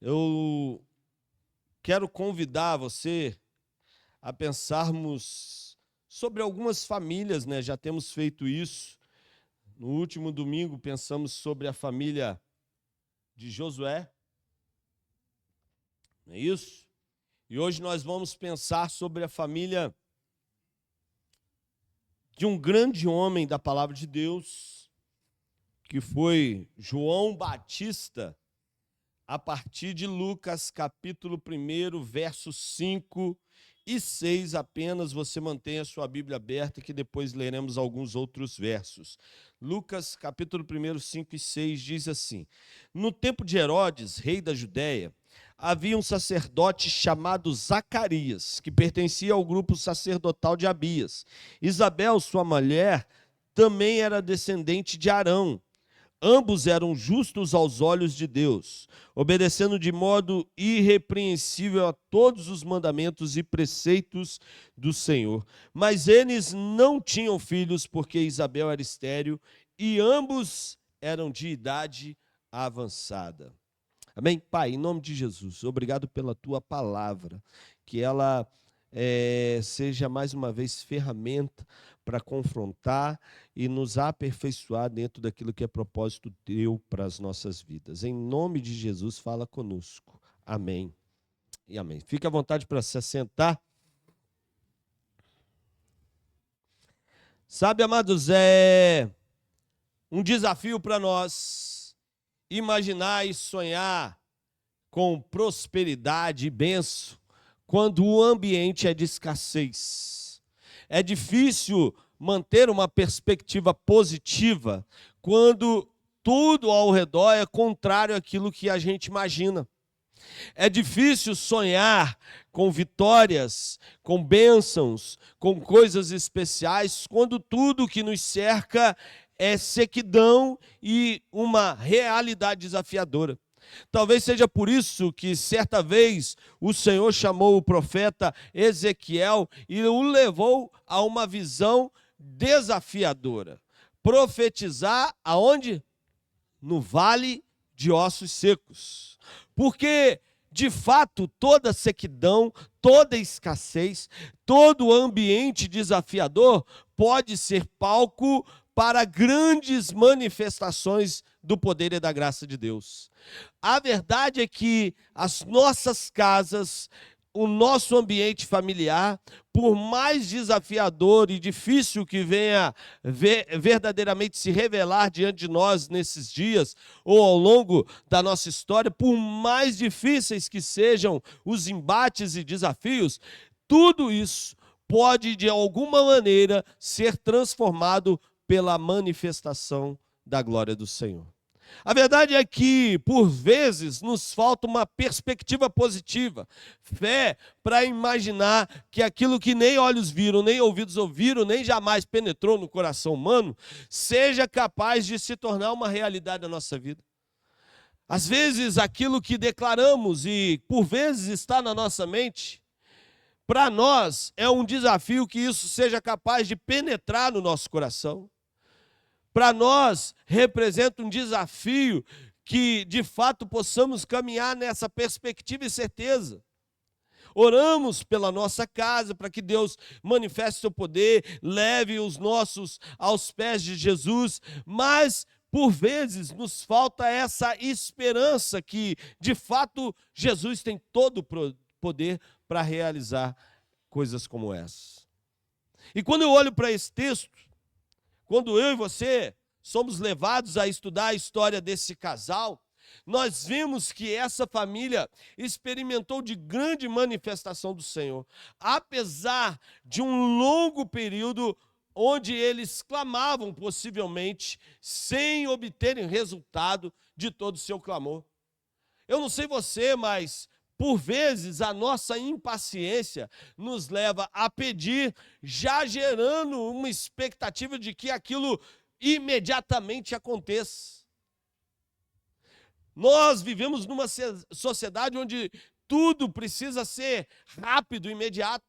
Eu quero convidar você a pensarmos sobre algumas famílias, né? Já temos feito isso. No último domingo pensamos sobre a família de Josué, não é isso? E hoje nós vamos pensar sobre a família de um grande homem da palavra de Deus, que foi João Batista, a partir de Lucas, capítulo 1, versos 5 e 6 apenas. Você mantém a sua Bíblia aberta, que depois leremos alguns outros versos. Lucas, capítulo 1, 5 e 6 diz assim: No tempo de Herodes, rei da Judéia, havia um sacerdote chamado Zacarias, que pertencia ao grupo sacerdotal de Abias. Isabel, sua mulher, também era descendente de Arão. Ambos eram justos aos olhos de Deus, obedecendo de modo irrepreensível a todos os mandamentos e preceitos do Senhor. Mas eles não tinham filhos, porque Isabel era estéril e ambos eram de idade avançada. Amém? Pai, em nome de Jesus, obrigado pela tua palavra, que ela seja mais uma vez ferramenta para confrontar e nos aperfeiçoar dentro daquilo que é propósito teu para as nossas vidas. Em nome de Jesus, fala conosco. Amém e amém. Fique à vontade para se assentar. Sabe, amados, é um desafio para nós imaginar e sonhar com prosperidade e bênção quando o ambiente é de escassez. É difícil manter uma perspectiva positiva quando tudo ao redor é contrário àquilo que a gente imagina. É difícil sonhar com vitórias, com bênçãos, com coisas especiais, quando tudo que nos cerca é sequidão e uma realidade desafiadora. Talvez seja por isso que certa vez o Senhor chamou o profeta Ezequiel e o levou a uma visão desafiadora. Profetizar aonde? No vale de ossos secos. Porque, de fato, toda sequidão, toda escassez, todo ambiente desafiador pode ser palco para grandes manifestações do poder e da graça de Deus. A verdade é que as nossas casas, o nosso ambiente familiar, por mais desafiador e difícil que venha verdadeiramente se revelar diante de nós nesses dias ou ao longo da nossa história, por mais difíceis que sejam os embates e desafios, tudo isso pode de alguma maneira ser transformado pela manifestação da glória do Senhor. A verdade é que, por vezes, nos falta uma perspectiva positiva, fé para imaginar que aquilo que nem olhos viram, nem ouvidos ouviram, nem jamais penetrou no coração humano, seja capaz de se tornar uma realidade na nossa vida. Às vezes, aquilo que declaramos e, por vezes, está na nossa mente, para nós é um desafio que isso seja capaz de penetrar no nosso coração. Para nós, representa um desafio que, de fato, possamos caminhar nessa perspectiva e certeza. Oramos pela nossa casa, para que Deus manifeste seu poder, leve os nossos aos pés de Jesus, mas, por vezes, nos falta essa esperança que, de fato, Jesus tem todo o poder para realizar coisas como essa. E quando eu olho para esse texto, quando eu e você somos levados a estudar a história desse casal, nós vimos que essa família experimentou de grande manifestação do Senhor, apesar de um longo período onde eles clamavam possivelmente sem obterem resultado de todo o seu clamor. Eu não sei você, mas por vezes a nossa impaciência nos leva a pedir, já gerando uma expectativa de que aquilo imediatamente aconteça. Nós vivemos numa sociedade onde tudo precisa ser rápido, imediato.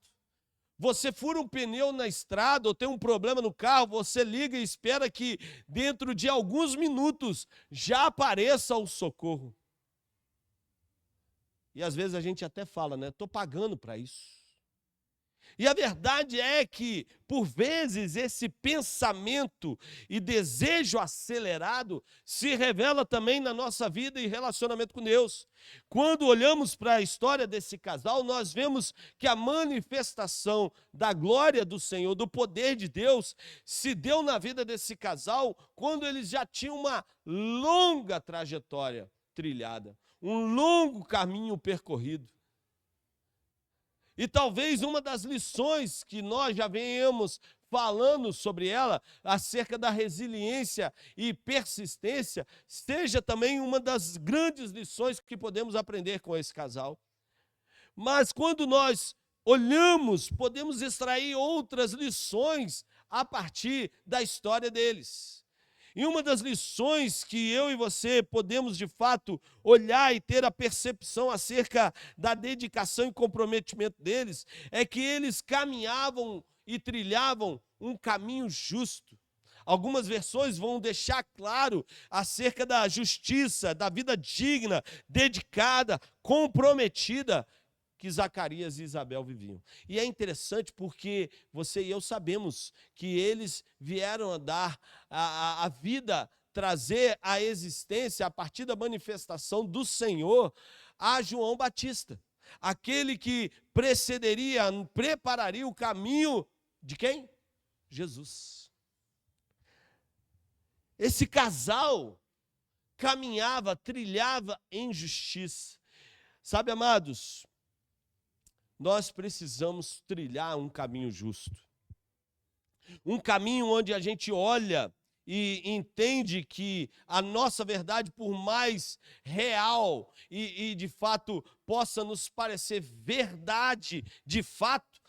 Você fura um pneu na estrada ou tem um problema no carro, você liga e espera que dentro de alguns minutos já apareça o socorro. E às vezes a gente até fala, né? Estou pagando para isso. E a verdade é que, por vezes, esse pensamento e desejo acelerado se revela também na nossa vida e relacionamento com Deus. Quando olhamos para a história desse casal, nós vemos que a manifestação da glória do Senhor, do poder de Deus, se deu na vida desse casal quando eles já tinham uma longa trajetória trilhada, um longo caminho percorrido. E talvez uma das lições que nós já venhamos falando sobre ela, acerca da resiliência e persistência, seja também uma das grandes lições que podemos aprender com esse casal. Mas quando nós olhamos, podemos extrair outras lições a partir da história deles. E uma das lições que eu e você podemos, de fato, olhar e ter a percepção acerca da dedicação e comprometimento deles, é que eles caminhavam e trilhavam um caminho justo. Algumas versões vão deixar claro acerca da justiça, da vida digna, dedicada, comprometida, que Zacarias e Isabel viviam. E é interessante porque você e eu sabemos que eles vieram a dar a vida, trazer a existência, a partir da manifestação do Senhor, a João Batista. Aquele que precederia, prepararia o caminho de quem? Jesus. Esse casal caminhava, trilhava em justiça. Sabe, amados, nós precisamos trilhar um caminho justo. Um caminho onde a gente olha e entende que a nossa verdade, por mais real e de fato possa nos parecer verdade de fato,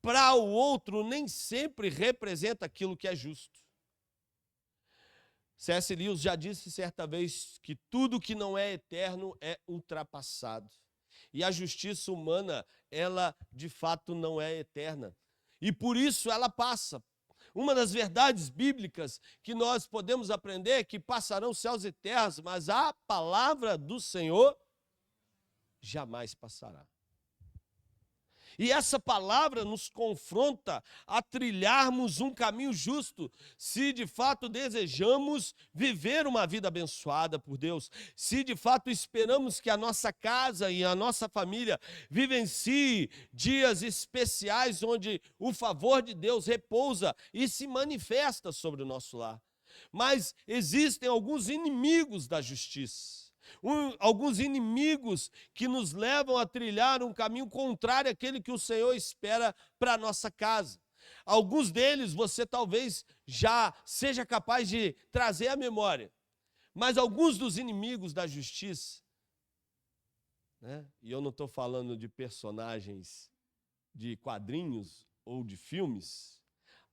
para o outro nem sempre representa aquilo que é justo. C.S. Lewis já disse certa vez que tudo que não é eterno é ultrapassado. E a justiça humana, ela de fato não é eterna. E por isso ela passa. Uma das verdades bíblicas que nós podemos aprender é que passarão céus e terras, mas a palavra do Senhor jamais passará. E essa palavra nos confronta a trilharmos um caminho justo, se de fato desejamos viver uma vida abençoada por Deus, se de fato esperamos que a nossa casa e a nossa família vivencie dias especiais onde o favor de Deus repousa e se manifesta sobre o nosso lar. Mas existem alguns inimigos da justiça. Alguns inimigos que nos levam a trilhar um caminho contrário àquele que o Senhor espera para a nossa casa. Alguns deles você talvez já seja capaz de trazer à memória, mas alguns dos inimigos da justiça, né? E eu não estou falando de personagens de quadrinhos ou de filmes,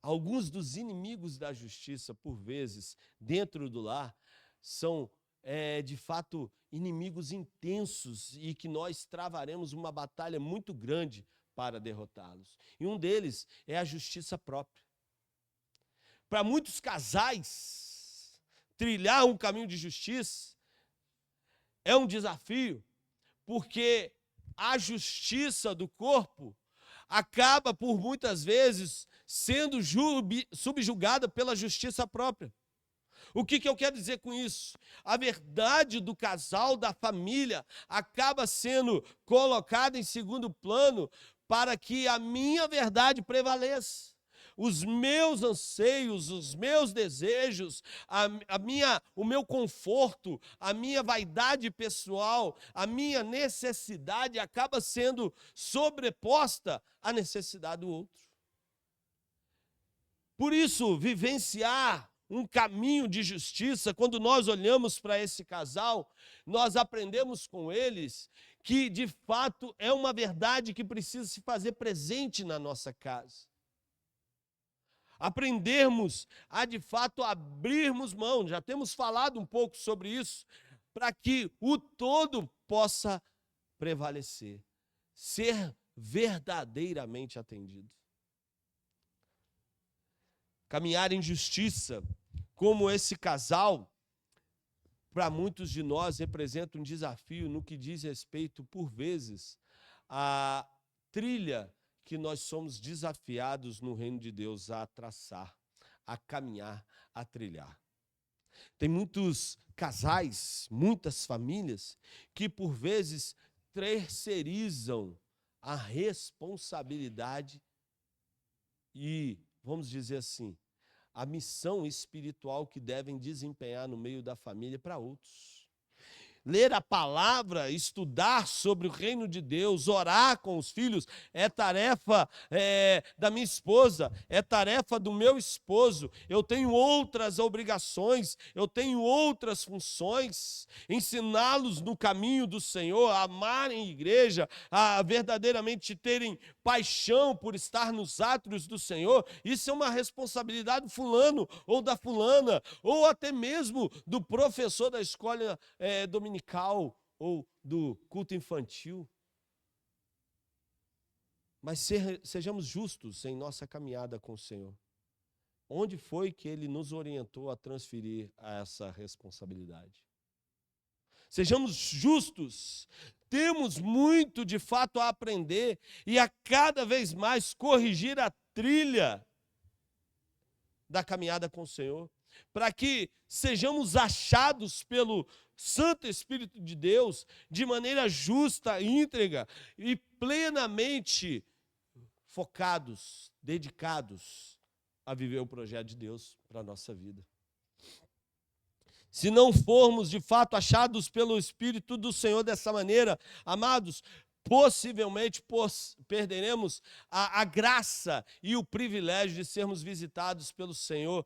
alguns dos inimigos da justiça, por vezes, dentro do lar, são de fato, inimigos intensos e que nós travaremos uma batalha muito grande para derrotá-los. E um deles é a justiça própria. Para muitos casais, trilhar um caminho de justiça é um desafio, porque a justiça do corpo acaba, por muitas vezes, sendo subjugada pela justiça própria. O que eu quero dizer com isso? A verdade do casal, da família, acaba sendo colocada em segundo plano para que a minha verdade prevaleça. Os meus anseios, os meus desejos, o meu conforto, a minha vaidade pessoal, a minha necessidade acaba sendo sobreposta à necessidade do outro. Por isso, vivenciar um caminho de justiça, quando nós olhamos para esse casal, nós aprendemos com eles que, de fato, é uma verdade que precisa se fazer presente na nossa casa. Aprendermos a, de fato, abrirmos mão, já temos falado um pouco sobre isso, para que o todo possa prevalecer, ser verdadeiramente atendido. Caminhar em justiça, como esse casal, para muitos de nós representa um desafio no que diz respeito, por vezes, à trilha que nós somos desafiados no reino de Deus a traçar, a caminhar, a trilhar. Tem muitos casais, muitas famílias, que por vezes terceirizam a responsabilidade e, vamos dizer assim, a missão espiritual que devem desempenhar no meio da família para outros. Ler a palavra, estudar sobre o reino de Deus, orar com os filhos, é tarefa da minha esposa, é tarefa do meu esposo. Eu tenho outras obrigações, eu tenho outras funções. Ensiná-los no caminho do Senhor, a amarem a igreja, a verdadeiramente terem paixão por estar nos átrios do Senhor. Isso é uma responsabilidade do fulano ou da fulana, ou até mesmo do professor da escola dominical ou do culto infantil. Mas sejamos justos em nossa caminhada com o Senhor. Onde foi que Ele nos orientou a transferir essa responsabilidade? Sejamos justos. Temos muito, de fato, a aprender e a cada vez mais corrigir a trilha da caminhada com o Senhor, para que sejamos achados pelo Santo Espírito de Deus de maneira justa, íntegra e plenamente focados, dedicados a viver o projeto de Deus para a nossa vida. Se não formos de fato achados pelo Espírito do Senhor dessa maneira, amados, possivelmente perderemos a graça e o privilégio de sermos visitados pelo Senhor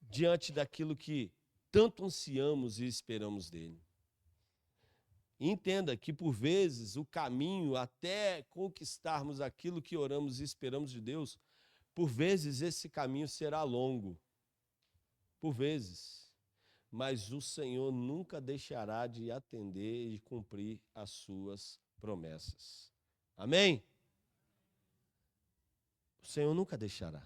diante daquilo que tanto ansiamos e esperamos dele. Entenda que, por vezes, o caminho até conquistarmos aquilo que oramos e esperamos de Deus, por vezes esse caminho será longo. Por vezes. Mas o Senhor nunca deixará de atender e cumprir as suas promessas. Amém? O Senhor nunca deixará.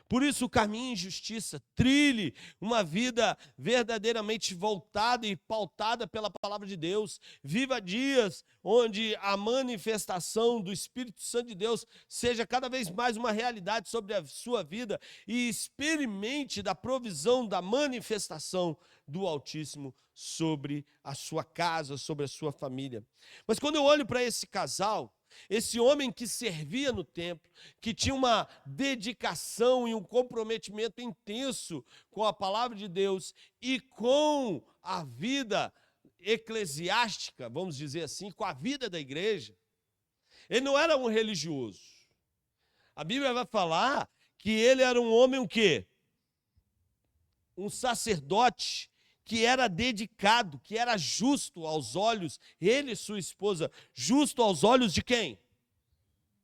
Por isso, caminhe em justiça, trilhe uma vida verdadeiramente voltada e pautada pela palavra de Deus. Viva dias onde a manifestação do Espírito Santo de Deus seja cada vez mais uma realidade sobre a sua vida e experimente da provisão, da manifestação do Altíssimo sobre a sua casa, sobre a sua família. Mas quando eu olho para esse casal, esse homem que servia no templo, que tinha uma dedicação e um comprometimento intenso com a palavra de Deus e com a vida eclesiástica, vamos dizer assim, com a vida da igreja, ele não era um religioso. A Bíblia vai falar que ele era um homem o quê? Um sacerdote que era dedicado, que era justo aos olhos, ele e sua esposa, justo aos olhos de quem?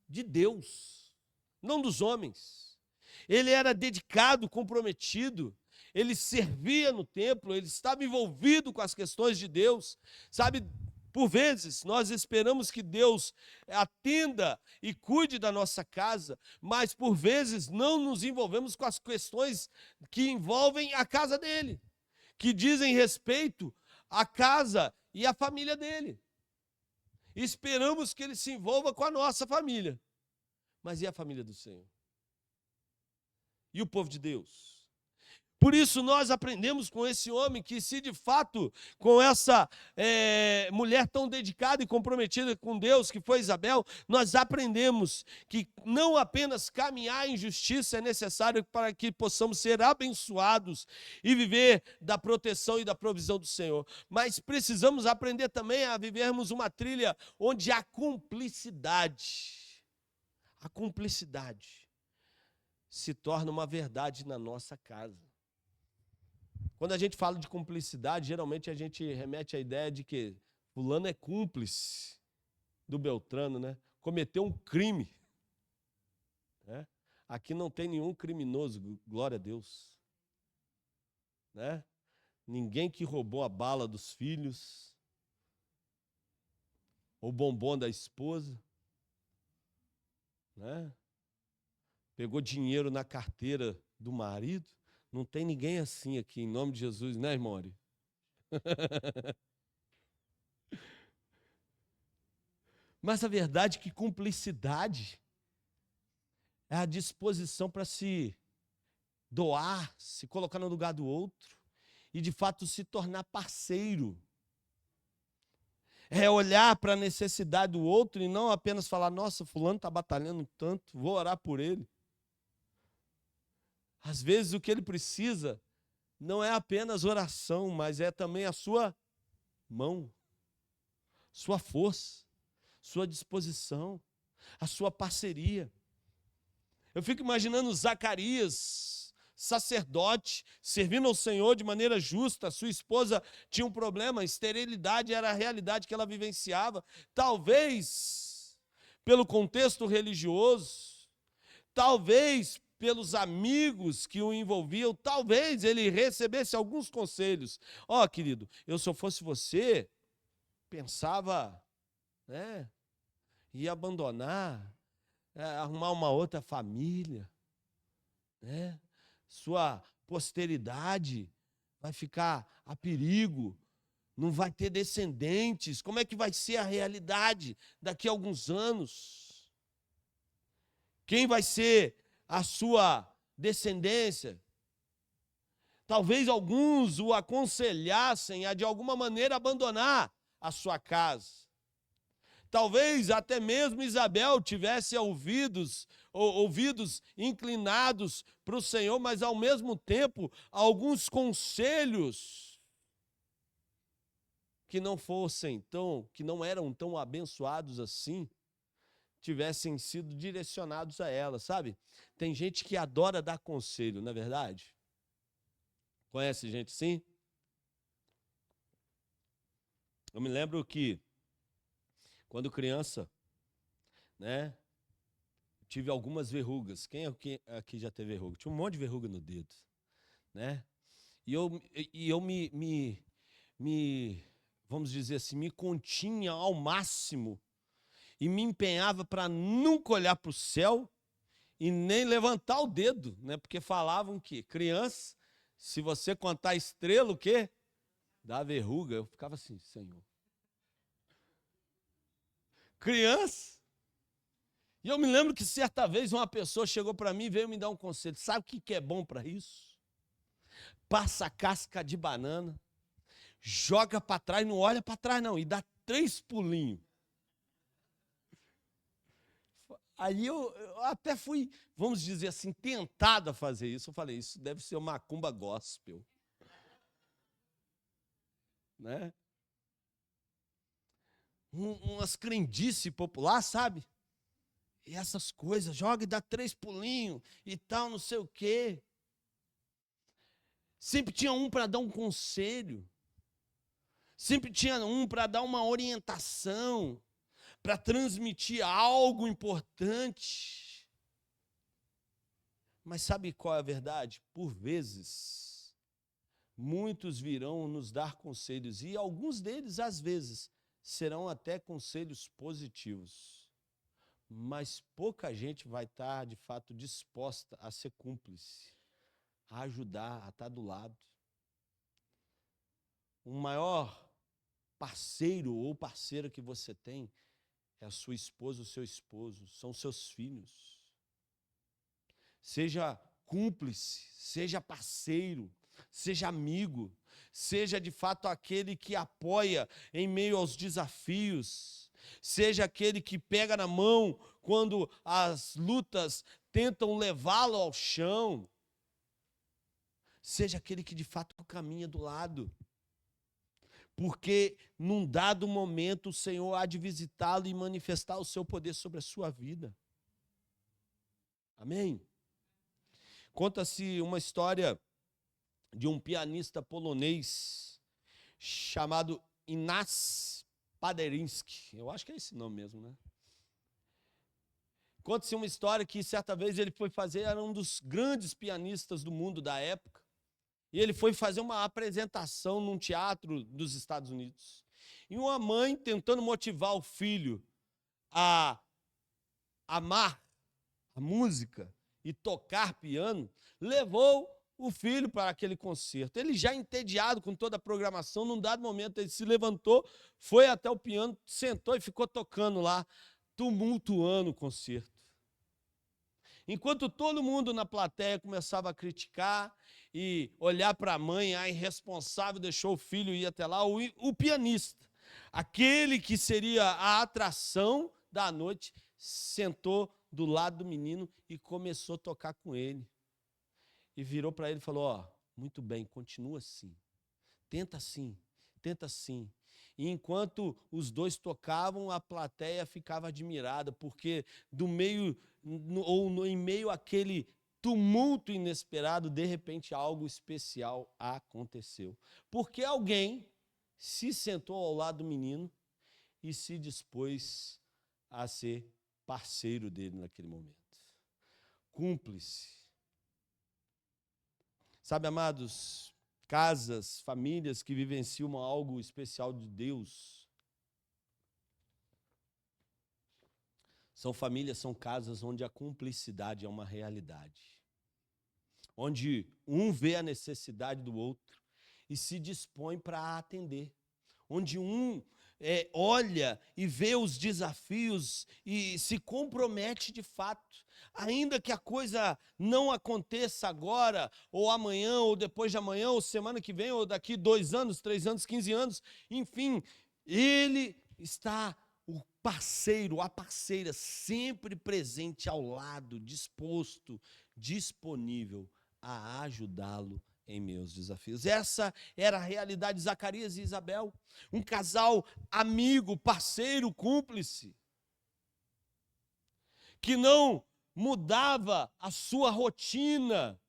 De Deus, não dos homens. Ele era dedicado, comprometido, ele servia no templo, ele estava envolvido com as questões de Deus. Sabe, por vezes nós esperamos que Deus atenda e cuide da nossa casa, mas por vezes não nos envolvemos com as questões que envolvem a casa dele, que dizem respeito à casa e à família dele. Esperamos que ele se envolva com a nossa família. Mas e a família do Senhor? E o povo de Deus? Por isso nós aprendemos com esse homem que, se de fato, com essa mulher tão dedicada e comprometida com Deus, que foi Isabel, nós aprendemos que não apenas caminhar em justiça é necessário para que possamos ser abençoados e viver da proteção e da provisão do Senhor, mas precisamos aprender também a vivermos uma trilha onde há cumplicidade. A cumplicidade se torna uma verdade na nossa casa. Quando a gente fala de cumplicidade, geralmente a gente remete à ideia de que fulano é cúmplice do Beltrano, né? Cometeu um crime. Né? Aqui não tem nenhum criminoso, glória a Deus. Né? Ninguém que roubou a bala dos filhos, o bombom da esposa, né? Pegou dinheiro na carteira do marido. Não tem ninguém assim aqui, em nome de Jesus, né, irmão? Mas a verdade é que cumplicidade é a disposição para se doar, se colocar no lugar do outro e, de fato, se tornar parceiro. É olhar para a necessidade do outro e não apenas falar, nossa, fulano está batalhando tanto, vou orar por ele. Às vezes o que ele precisa não é apenas oração, mas é também a sua mão, sua força, sua disposição, a sua parceria. Eu fico imaginando Zacarias, sacerdote, servindo ao Senhor de maneira justa. Sua esposa tinha um problema, a esterilidade era a realidade que ela vivenciava. Talvez pelo contexto religioso, talvez pelos amigos que o envolviam, talvez ele recebesse alguns conselhos. Ó, querido, eu se eu fosse você, pensava, né, ia abandonar, arrumar uma outra família, né? Sua posteridade vai ficar a perigo, não vai ter descendentes. Como é que vai ser a realidade daqui a alguns anos? Quem vai ser a sua descendência? Talvez alguns o aconselhassem a, de alguma maneira, abandonar a sua casa. Talvez até mesmo Isabel tivesse ouvidos inclinados para o Senhor, mas ao mesmo tempo alguns conselhos que não eram tão abençoados assim, tivessem sido direcionados a ela, sabe? Tem gente que adora dar conselho, não é verdade? Conhece gente assim? Eu me lembro que quando criança, né, tive algumas verrugas. Quem aqui já teve verruga? Tinha um monte de verruga no dedo, né? E eu vamos dizer assim, me continha ao máximo e me empenhava para nunca olhar para o céu e nem levantar o dedo, né? Porque falavam que criança, se você contar estrela, o quê? Dá verruga. Eu ficava assim, Senhor. Criança. E eu me lembro que certa vez uma pessoa chegou para mim e veio me dar um conselho. Sabe o que é bom para isso? Passa a casca de banana, joga para trás, não olha para trás não, e dá 3 pulinhos. Aí eu até fui, vamos dizer assim, tentado a fazer isso. Eu falei, isso deve ser uma macumba gospel. Né? Umas crendice popular, sabe? E essas coisas, joga e dá 3 pulinhos e tal, não sei o quê. Sempre tinha um para dar um conselho. Sempre tinha um para dar uma orientação, para transmitir algo importante. Mas sabe qual é a verdade? Por vezes, muitos virão nos dar conselhos, e alguns deles, às vezes, serão até conselhos positivos. Mas pouca gente vai estar, de fato, disposta a ser cúmplice, a ajudar, a estar do lado. O maior parceiro ou parceira que você tem é a sua esposa, o seu esposo, são seus filhos. Seja cúmplice, seja parceiro, seja amigo, seja de fato aquele que apoia em meio aos desafios, seja aquele que pega na mão quando as lutas tentam levá-lo ao chão, seja aquele que de fato caminha do lado. Porque num dado momento o Senhor há de visitá-lo e manifestar o seu poder sobre a sua vida. Amém? Conta-se uma história de um pianista polonês chamado Ignaz Paderewski. Eu acho que é esse nome mesmo, né? Conta-se uma história que certa vez ele foi fazer, era um dos grandes pianistas do mundo da época, e ele foi fazer uma apresentação num teatro dos Estados Unidos. E uma mãe tentando motivar o filho a amar a música e tocar piano, levou o filho para aquele concerto. Ele já entediado com toda a programação, num dado momento ele se levantou, foi até o piano, sentou e ficou tocando lá, tumultuando o concerto. Enquanto todo mundo na plateia começava a criticar e olhar para a mãe, a irresponsável, deixou o filho ir até lá, o pianista, aquele que seria a atração da noite, sentou do lado do menino e começou a tocar com ele. E virou para ele e falou: ó, muito bem, continua assim, tenta assim, tenta assim. E enquanto os dois tocavam, a plateia ficava admirada, porque do meio, em meio àquele tumulto inesperado, de repente algo especial aconteceu. Porque alguém se sentou ao lado do menino e se dispôs a ser parceiro dele naquele momento. Cúmplice. Sabe, amados, casas, famílias que vivenciam algo especial de Deus, são famílias, são casas onde a cumplicidade é uma realidade. Onde um vê a necessidade do outro e se dispõe para atender. Onde um olha e vê os desafios e se compromete de fato. Ainda que a coisa não aconteça agora, ou amanhã, ou depois de amanhã, ou semana que vem, ou daqui 2 anos, 3 anos, 15 anos, enfim, ele está, o parceiro, a parceira, sempre presente ao lado, disposto, disponível a ajudá-lo em meus desafios. Essa era a realidade de Zacarias e Isabel, um casal amigo, parceiro, cúmplice, que não mudava a sua rotina,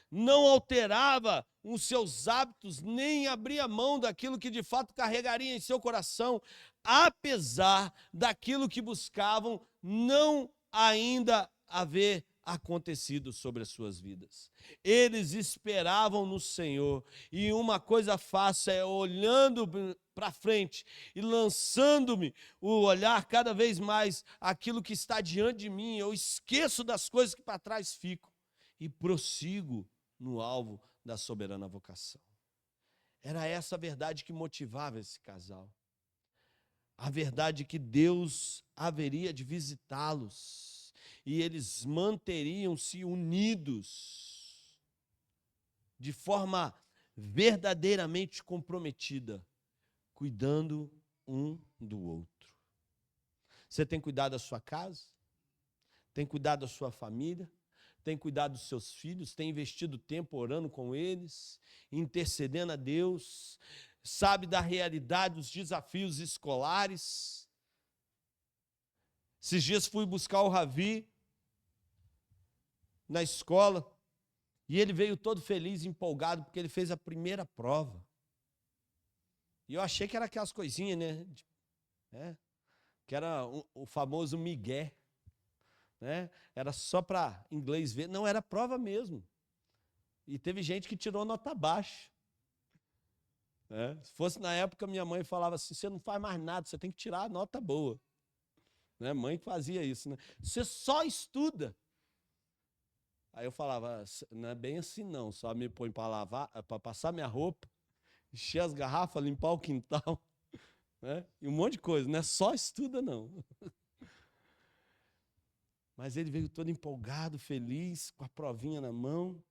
não alterava os seus hábitos, nem abria mão daquilo que de fato carregaria em seu coração, apesar daquilo que buscavam não ainda haver acontecido sobre as suas vidas. Eles esperavam no Senhor, e uma coisa fácil é olhando para frente e lançando-me o olhar cada vez mais aquilo que está diante de mim, eu esqueço das coisas que para trás ficam e prossigo no alvo da soberana vocação. Era essa a verdade que motivava esse casal. A verdade que Deus haveria de visitá-los e eles manteriam-se unidos de forma verdadeiramente comprometida, cuidando um do outro. Você tem cuidado da sua casa? Tem cuidado da sua família? Tem cuidado dos seus filhos? Tem investido tempo orando com eles, intercedendo a Deus? Sabe da realidade dos desafios escolares? Esses dias fui buscar o Ravi na escola e ele veio todo feliz, empolgado, porque ele fez a primeira prova. E eu achei que era aquelas coisinhas, né? Que era o famoso migué, né? Era só para inglês ver. Não, era prova mesmo. E teve gente que tirou nota baixa. Né? Se fosse na época, minha mãe falava assim: você não faz mais nada, você tem que tirar a nota boa. Né? Mãe fazia isso, né? Você só estuda. Aí eu falava: não é bem assim não, só me põe para lavar, para passar minha roupa, encher as garrafas, limpar o quintal, né? E um monte de coisa, não é só estuda não. Mas ele veio todo empolgado, feliz, com a provinha na mão.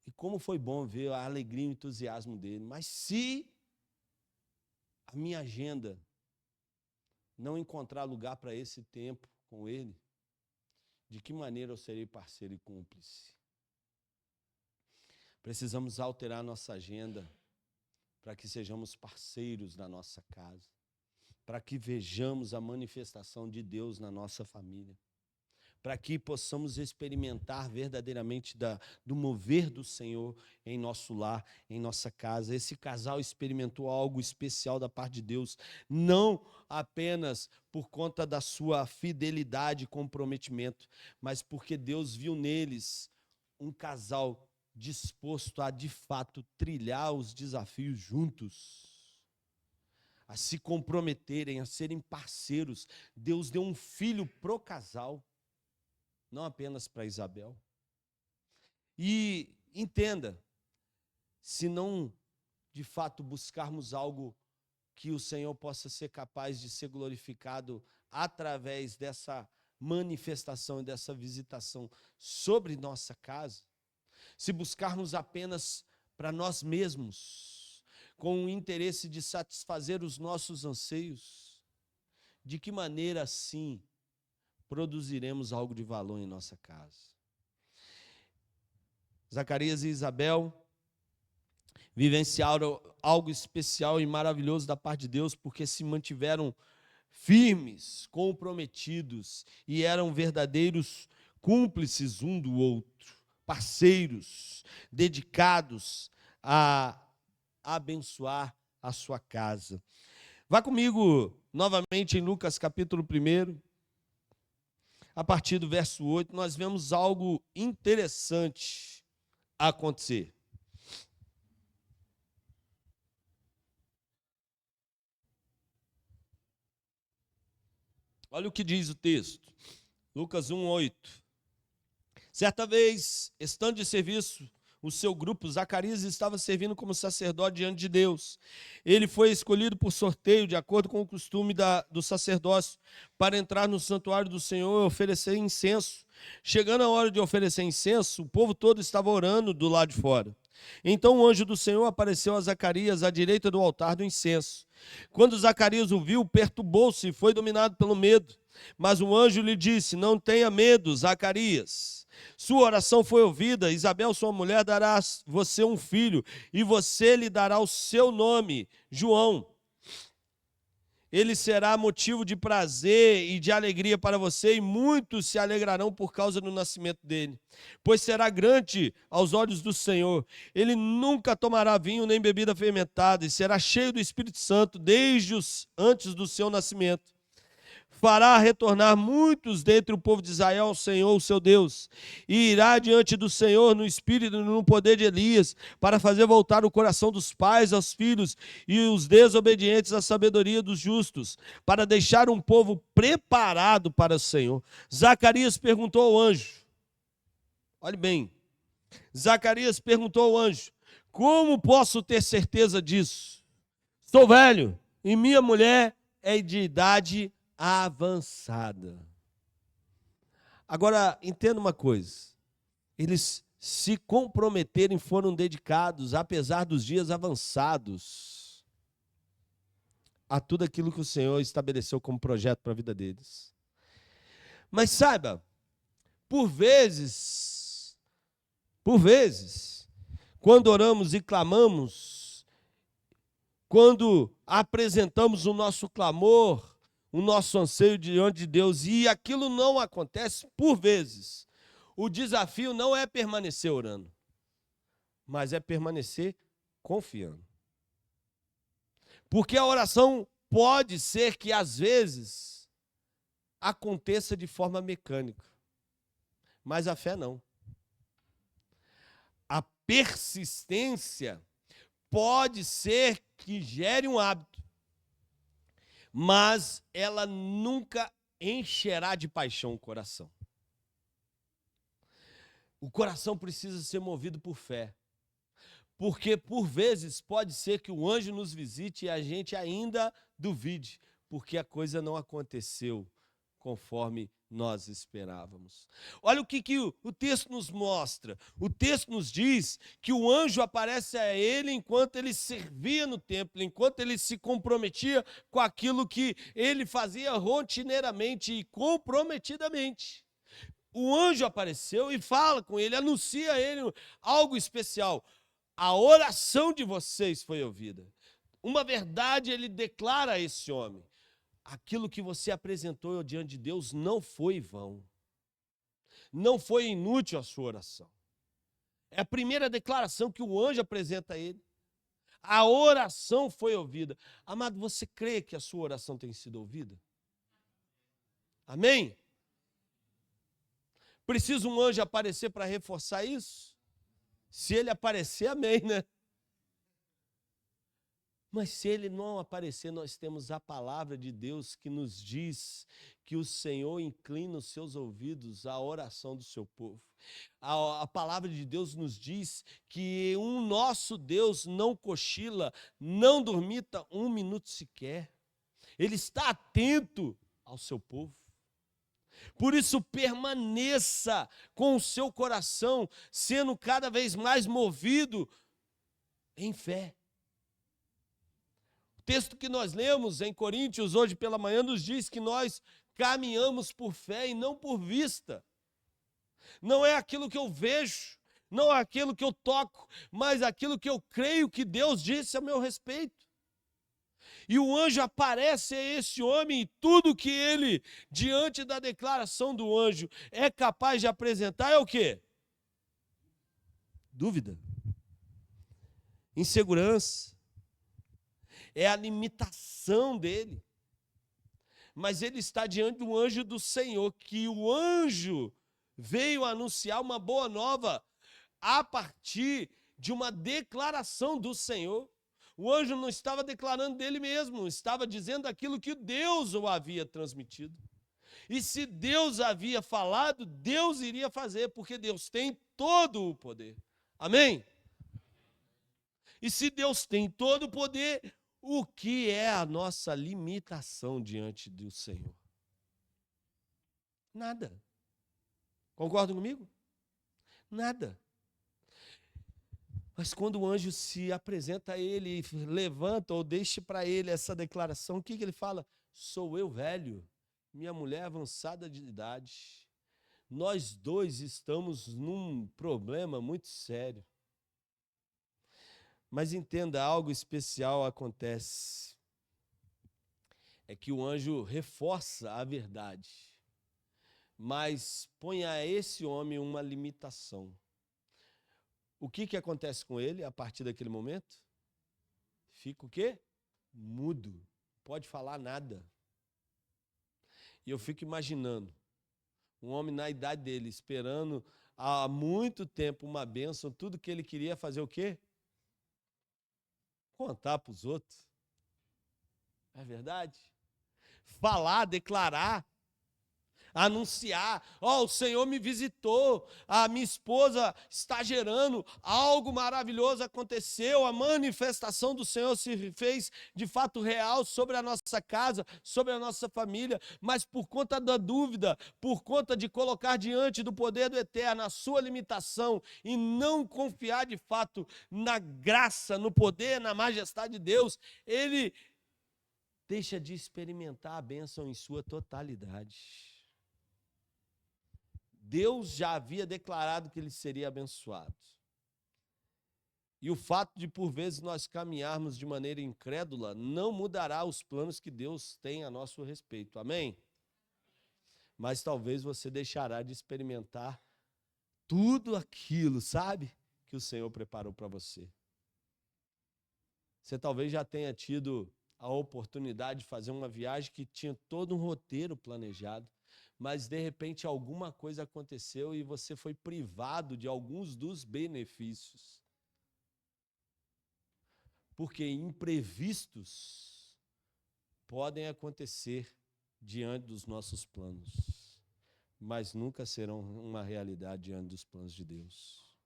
E como foi bom ver a alegria e o entusiasmo dele. Mas se a minha agenda não encontrar lugar para esse tempo com ele, de que maneira eu serei parceiro e cúmplice? Precisamos alterar nossa agenda para que sejamos parceiros na nossa casa, para que vejamos a manifestação de Deus na nossa família, para que possamos experimentar verdadeiramente do mover do Senhor em nosso lar, em nossa casa. Esse casal experimentou algo especial da parte de Deus, não apenas por conta da sua fidelidade e comprometimento, mas porque Deus viu neles um casal disposto a, de fato, trilhar os desafios juntos, a se comprometerem, a serem parceiros. Deus deu um filho pro casal. não apenas para Isabel. E entenda, se não de fato buscarmos algo que o Senhor possa ser capaz de ser glorificado através dessa manifestação e dessa visitação sobre nossa casa, se buscarmos apenas para nós mesmos, com o interesse de satisfazer os nossos anseios, de que maneira assim produziremos algo de valor em nossa casa? Zacarias e Isabel vivenciaram algo especial e maravilhoso da parte de Deus, porque se mantiveram firmes, comprometidos e eram verdadeiros cúmplices um do outro, parceiros, dedicados a abençoar a sua casa. Vá comigo novamente em Lucas capítulo 1, a partir do verso 8, nós vemos algo interessante acontecer. Olha o que diz o texto, Lucas 1:8. Certa vez, estando de serviço, o seu grupo, Zacarias, estava servindo como sacerdote diante de Deus. Ele foi escolhido por sorteio, de acordo com o costume do sacerdócio, para entrar no santuário do Senhor e oferecer incenso. Chegando a hora de oferecer incenso, o povo todo estava orando do lado de fora. Então o anjo do Senhor apareceu a Zacarias à direita do altar do incenso. Quando Zacarias o viu, perturbou-se e foi dominado pelo medo. Mas o anjo lhe disse: não tenha medo, Zacarias. Sua oração foi ouvida. Isabel, sua mulher, dará a você um filho, e você lhe dará o seu nome, João. Ele será motivo de prazer e de alegria para você, e muitos se alegrarão por causa do nascimento dele, pois será grande aos olhos do Senhor. Ele nunca tomará vinho nem bebida fermentada, e será cheio do Espírito Santo desde antes do seu nascimento. Fará retornar muitos dentre o povo de Israel ao Senhor, o seu Deus, e irá diante do Senhor no espírito e no poder de Elias, para fazer voltar o coração dos pais aos filhos e os desobedientes à sabedoria dos justos, para deixar um povo preparado para o Senhor. Zacarias perguntou ao anjo, olhe bem, Zacarias perguntou ao anjo: como posso ter certeza disso? Estou velho e minha mulher é de idade avançada. Agora, entenda uma coisa. Eles se comprometeram e foram dedicados, apesar dos dias avançados, a tudo aquilo que o Senhor estabeleceu como projeto para a vida deles. Mas saiba, por vezes, quando oramos e clamamos, quando apresentamos o nosso clamor, o nosso anseio diante de Deus, e aquilo não acontece, por vezes, o desafio não é permanecer orando, mas é permanecer confiando. Porque a oração pode ser que, às vezes, aconteça de forma mecânica, mas a fé não. A persistência pode ser que gere um hábito, mas ela nunca encherá de paixão o coração. O coração precisa ser movido por fé, porque por vezes pode ser que o anjo nos visite e a gente ainda duvide, porque a coisa não aconteceu conforme nós esperávamos. Olha o que o texto nos mostra. O texto nos diz que o anjo aparece a ele enquanto ele servia no templo, enquanto ele se comprometia com aquilo que ele fazia rotineiramente e comprometidamente. O anjo apareceu e fala com ele, anuncia a ele algo especial. A oração de vocês foi ouvida. Uma verdade ele declara a esse homem: aquilo que você apresentou diante de Deus não foi vão. Não foi inútil a sua oração. É a primeira declaração que o anjo apresenta a ele. A oração foi ouvida. Amado, você crê que a sua oração tem sido ouvida? Amém? Precisa um anjo aparecer para reforçar isso? Se ele aparecer, amém, né? Mas se ele não aparecer, nós temos a palavra de Deus que nos diz que o Senhor inclina os seus ouvidos à oração do seu povo. A palavra de Deus nos diz que o nosso Deus não cochila, não dormita um minuto sequer. Ele está atento ao seu povo. Por isso, permaneça com o seu coração sendo cada vez mais movido em fé. O texto que nós lemos em Coríntios hoje pela manhã nos diz que nós caminhamos por fé e não por vista. Não é aquilo que eu vejo, não é aquilo que eu toco, mas aquilo que eu creio que Deus disse a meu respeito. E o anjo aparece a esse homem e tudo que ele, diante da declaração do anjo, é capaz de apresentar é o quê? Dúvida, insegurança, é a limitação dele. Mas ele está diante do anjo do Senhor, que o anjo veio anunciar uma boa nova a partir de uma declaração do Senhor. O anjo não estava declarando dele mesmo, estava dizendo aquilo que Deus o havia transmitido. E se Deus havia falado, Deus iria fazer, porque Deus tem todo o poder. Amém? E se Deus tem todo o poder, o que é a nossa limitação diante do Senhor? Nada. Concordam comigo? Nada. Mas quando o anjo se apresenta a ele, levanta ou deixa para ele essa declaração, o que ele fala? Sou eu velho, minha mulher avançada de idade. Nós dois estamos num problema muito sério. Mas entenda, algo especial acontece. É que o anjo reforça a verdade, mas põe a esse homem uma limitação. O que acontece com ele a partir daquele momento? Fica o quê? Mudo. Pode falar nada. E eu fico imaginando um homem na idade dele, esperando há muito tempo uma bênção, tudo que ele queria fazer o quê? Contar para os outros. É verdade? Falar, declarar, anunciar, o Senhor me visitou, a minha esposa está gerando, algo maravilhoso aconteceu, a manifestação do Senhor se fez de fato real sobre a nossa casa, sobre a nossa família, mas por conta da dúvida, por conta de colocar diante do poder do Eterno a sua limitação e não confiar de fato na graça, no poder, na majestade de Deus, ele deixa de experimentar a bênção em sua totalidade. Deus já havia declarado que ele seria abençoado. E o fato de, por vezes, nós caminharmos de maneira incrédula não mudará os planos que Deus tem a nosso respeito. Amém? Mas talvez você deixará de experimentar tudo aquilo, sabe, que o Senhor preparou para você. Você talvez já tenha tido a oportunidade de fazer uma viagem que tinha todo um roteiro planejado, mas de repente alguma coisa aconteceu e você foi privado de alguns dos benefícios. Porque imprevistos podem acontecer diante dos nossos planos, mas nunca serão uma realidade diante dos planos de Deus.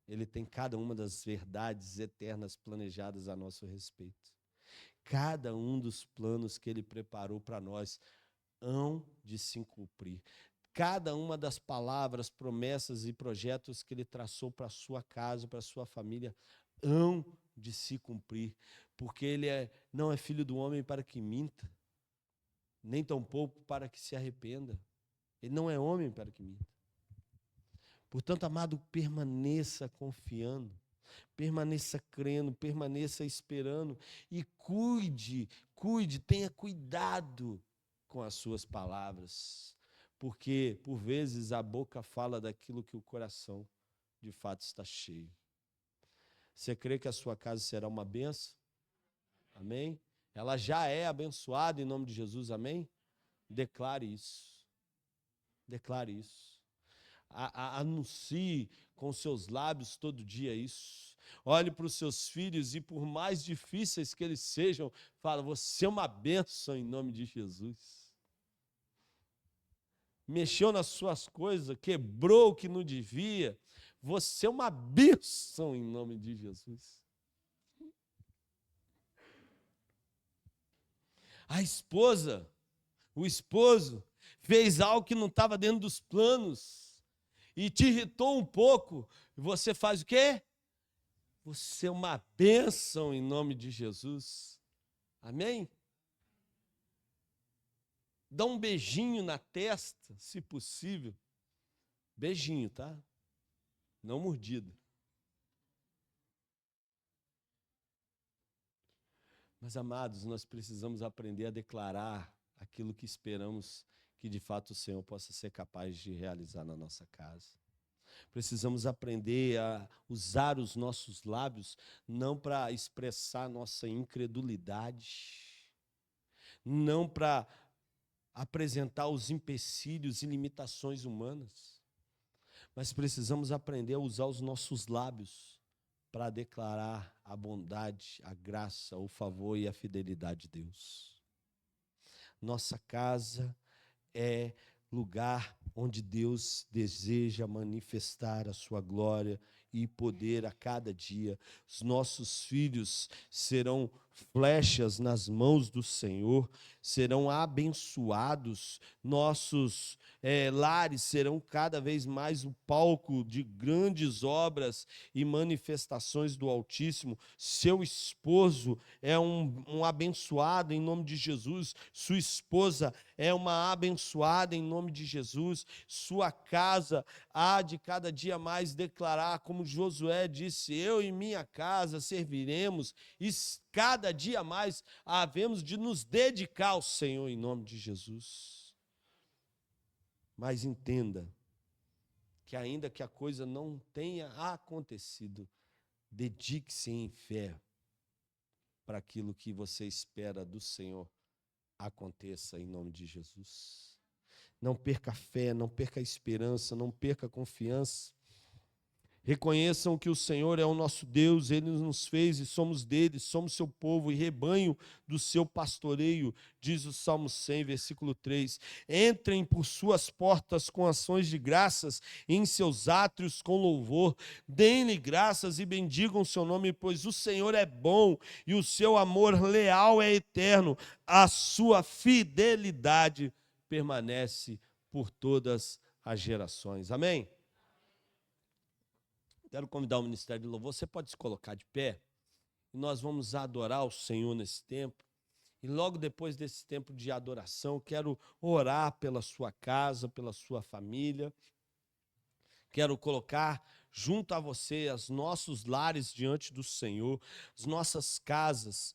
Ele tem cada uma das verdades eternas planejadas a nosso respeito. Cada um dos planos que ele preparou para nós hão de se cumprir. Cada uma das palavras, promessas e projetos que ele traçou para a sua casa, para a sua família, hão de se cumprir. Porque ele não é filho do homem para que minta, nem tampouco para que se arrependa. Ele não é homem para que minta. Portanto, amado, permaneça confiando. Permaneça crendo, permaneça esperando e cuide, tenha cuidado com as suas palavras, porque por vezes a boca fala daquilo que o coração de fato está cheio. Você crê que a sua casa será uma bênção? Amém? Ela já é abençoada em nome de Jesus, amém? Declare isso. Declare isso. Anuncie com seus lábios todo dia isso. Olhe para os seus filhos e, por mais difíceis que eles sejam, fala: você é uma bênção em nome de Jesus. Mexeu nas suas coisas, quebrou o que não devia, você é uma bênção em nome de Jesus. A esposa, o esposo, fez algo que não estava dentro dos planos e te irritou um pouco, e você faz o quê? Você é uma bênção em nome de Jesus. Amém? Dá um beijinho na testa, se possível. Beijinho, tá? Não mordida. Mas, amados, nós precisamos aprender a declarar aquilo que esperamos que de fato o Senhor possa ser capaz de realizar na nossa casa. Precisamos aprender a usar os nossos lábios não para expressar nossa incredulidade, não para apresentar os empecilhos e limitações humanas, mas precisamos aprender a usar os nossos lábios para declarar a bondade, a graça, o favor e a fidelidade de Deus. Nossa casa é lugar onde Deus deseja manifestar a sua glória e poder a cada dia. Os nossos filhos serão flechas nas mãos do Senhor, serão abençoados, nossos lares serão cada vez mais o palco de grandes obras e manifestações do Altíssimo. Seu esposo é um abençoado em nome de Jesus, sua esposa é uma abençoada em nome de Jesus, sua casa há de cada dia mais declarar, como Josué disse: eu e minha casa serviremos, e cada dia mais havemos de nos dedicar ao Senhor em nome de Jesus. Mas entenda que ainda que a coisa não tenha acontecido, dedique-se em fé para aquilo que você espera do Senhor aconteça em nome de Jesus. Não perca a fé, não perca a esperança, não perca a confiança. Reconheçam que o Senhor é o nosso Deus, Ele nos fez e somos dele, somos seu povo e rebanho do seu pastoreio, diz o Salmo 100, versículo 3. Entrem por suas portas com ações de graças, em seus átrios com louvor. Deem-lhe graças e bendigam o seu nome, pois o Senhor é bom e o seu amor leal é eterno. A sua fidelidade permanece por todas as gerações. Amém? Quero convidar o Ministério de Louvor. Você pode se colocar de pé e nós vamos adorar o Senhor nesse tempo. E logo depois desse tempo de adoração, quero orar pela sua casa, pela sua família. Quero colocar junto a você os nossos lares diante do Senhor, as nossas casas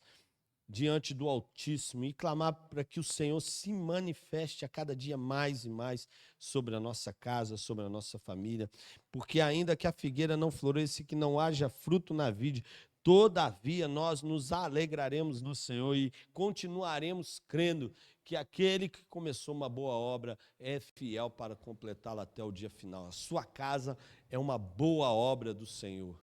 diante do Altíssimo e clamar para que o Senhor se manifeste a cada dia mais e mais sobre a nossa casa, sobre a nossa família, porque ainda que a figueira não floresça e que não haja fruto na vide, todavia nós nos alegraremos no Senhor e continuaremos crendo que aquele que começou uma boa obra é fiel para completá-la até o dia final. A sua casa é uma boa obra do Senhor.